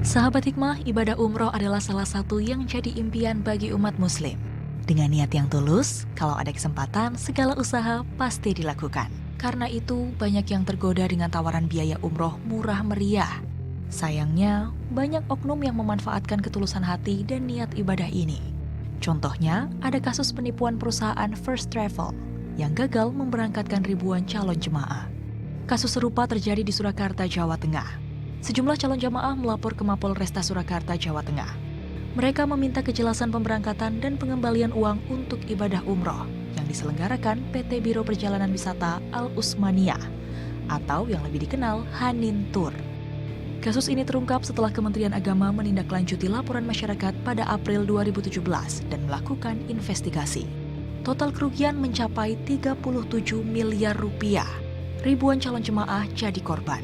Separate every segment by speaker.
Speaker 1: Sahabat Hikmah, ibadah umroh adalah salah satu yang jadi impian bagi umat muslim. Dengan niat yang tulus, kalau ada kesempatan, segala usaha pasti dilakukan. Karena itu, banyak yang tergoda dengan tawaran biaya umroh murah meriah. Sayangnya, banyak oknum yang memanfaatkan ketulusan hati dan niat ibadah ini. Contohnya, ada kasus penipuan perusahaan First Travel yang gagal memberangkatkan ribuan calon jemaah. Kasus serupa terjadi di Surakarta, Jawa Tengah. Sejumlah calon jamaah melapor ke Mapolresta Surakarta, Jawa Tengah. Mereka meminta kejelasan pemberangkatan dan pengembalian uang untuk ibadah umroh yang diselenggarakan PT Biro Perjalanan Wisata Al-Usmaniyah atau yang lebih dikenal Hanin Tour. Kasus ini terungkap setelah Kementerian Agama menindaklanjuti laporan masyarakat pada April 2017 dan melakukan investigasi. Total kerugian mencapai 37 miliar rupiah. Ribuan calon jemaah jadi korban.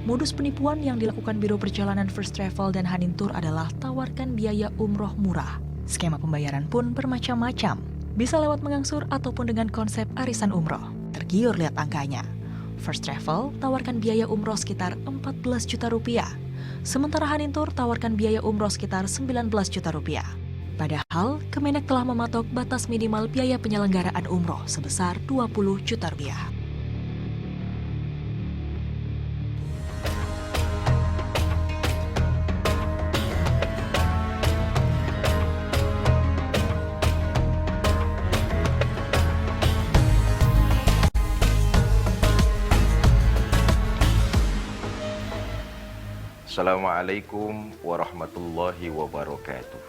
Speaker 1: Modus penipuan yang dilakukan Biro Perjalanan First Travel dan Hanin Tour adalah tawarkan biaya umroh murah. Skema pembayaran pun bermacam-macam. Bisa lewat mengangsur ataupun dengan konsep arisan umroh. Tergiur lihat angkanya. First Travel tawarkan biaya umroh sekitar 14 juta rupiah. Sementara Hanin Tour tawarkan biaya umroh sekitar 19 juta rupiah. Padahal, Kemenak telah mematok batas minimal biaya penyelenggaraan umroh sebesar 20 juta rupiah.
Speaker 2: Assalamualaikum warahmatullahi wabarakatuh.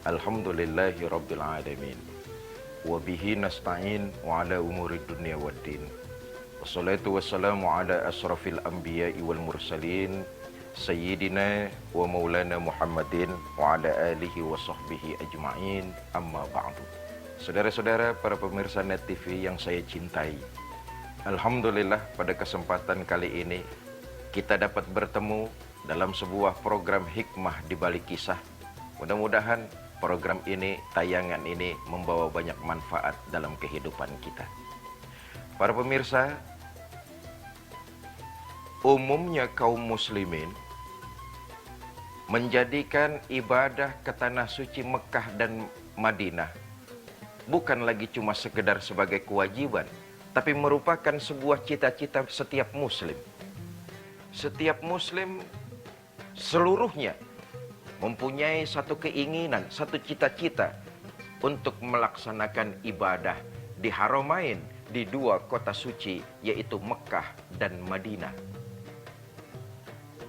Speaker 2: Alhamdulillahi rabbil alamin. Wabihi nasta'in wa ala umuri dunia waddin. Wassalatu wassalamu ala asrafil anbiya'i wal mursalin Sayyidina wa maulana Muhammadin wa ala alihi wa sahbihi ajma'in, amma ba'du. Saudara-saudara para pemirsa Net TV yang saya cintai, alhamdulillah pada kesempatan kali ini kita dapat bertemu dalam sebuah program hikmah di balik kisah. Mudah-mudahan program ini, tayangan ini membawa banyak manfaat dalam kehidupan kita. Para pemirsa, umumnya kaum muslimin menjadikan ibadah ke tanah suci Mekah dan Madinah bukan lagi cuma sekedar sebagai kewajiban, tapi merupakan sebuah cita-cita setiap muslim. Setiap muslim seluruhnya mempunyai satu keinginan, satu cita-cita untuk melaksanakan ibadah di Haramain, di dua kota suci, yaitu Mekah dan Madinah.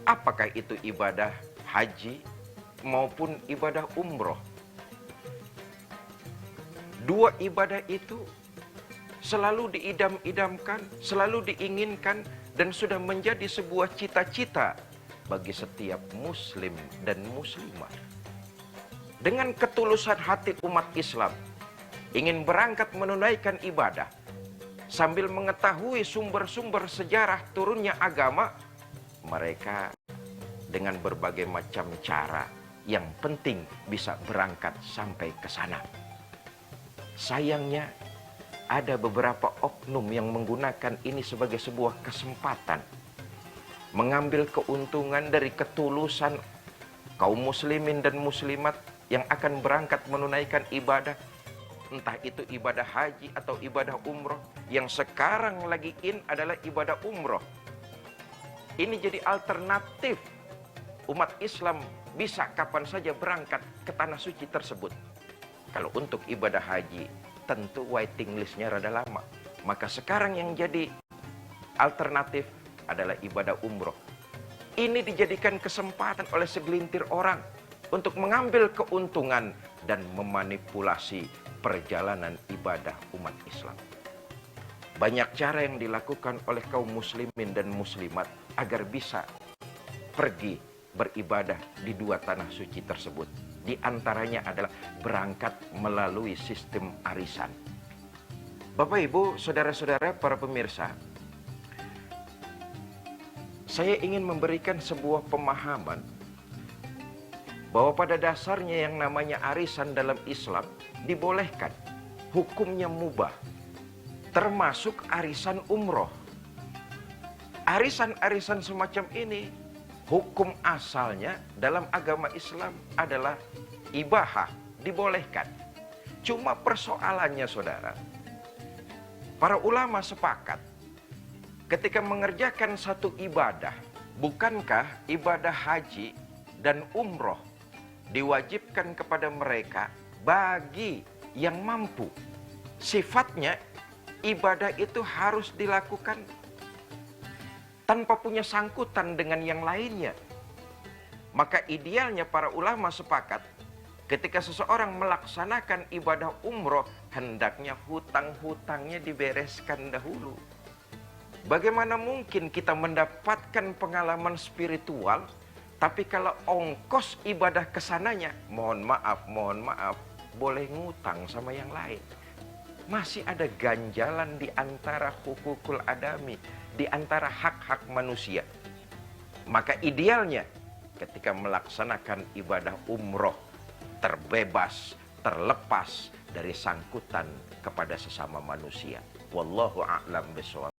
Speaker 2: Apakah itu ibadah haji maupun ibadah umroh? Dua ibadah itu selalu diidam-idamkan, selalu diinginkan, dan sudah menjadi sebuah cita-cita bagi setiap muslim dan muslimah. Dengan ketulusan hati umat Islam ingin berangkat menunaikan ibadah sambil mengetahui sumber-sumber sejarah turunnya agama, mereka dengan berbagai macam cara yang penting bisa berangkat sampai ke sana. Sayangnya ada beberapa oknum yang menggunakan ini sebagai sebuah kesempatan, mengambil keuntungan dari ketulusan kaum muslimin dan muslimat yang akan berangkat menunaikan ibadah, entah itu ibadah haji atau ibadah umroh. Yang sekarang lagi in adalah ibadah umroh. Ini jadi alternatif umat Islam bisa kapan saja berangkat ke tanah suci tersebut. Kalau untuk ibadah haji, tentu waiting listnya rada lama. Maka sekarang yang jadi alternatif adalah ibadah umroh. Ini dijadikan kesempatan oleh segelintir orang untuk mengambil keuntungan dan memanipulasi perjalanan ibadah umat Islam. Banyak cara yang dilakukan oleh kaum muslimin dan muslimat agar bisa pergi beribadah di dua tanah suci tersebut. Di antaranya adalah berangkat melalui sistem arisan. Bapak, Ibu, saudara-saudara, para pemirsa, saya ingin memberikan sebuah pemahaman bahwa pada dasarnya yang namanya arisan dalam Islam dibolehkan, hukumnya mubah, termasuk arisan umroh. Arisan-arisan semacam ini hukum asalnya dalam agama Islam adalah ibahah, dibolehkan. Cuma persoalannya saudara, para ulama sepakat ketika mengerjakan satu ibadah, bukankah ibadah haji dan umroh diwajibkan kepada mereka bagi yang mampu? Sifatnya ibadah itu harus dilakukan tanpa punya sangkutan dengan yang lainnya. Maka idealnya para ulama sepakat ketika seseorang melaksanakan ibadah umroh, hendaknya hutang-hutangnya dibereskan dahulu. Bagaimana mungkin kita mendapatkan pengalaman spiritual, tapi kalau ongkos ibadah kesananya, mohon maaf, boleh ngutang sama yang lain. Masih ada ganjalan di antara hukukul adami, di antara hak-hak manusia. Maka idealnya ketika melaksanakan ibadah umroh, terbebas, terlepas dari sangkutan kepada sesama manusia. Wallahu a'lam bishawab.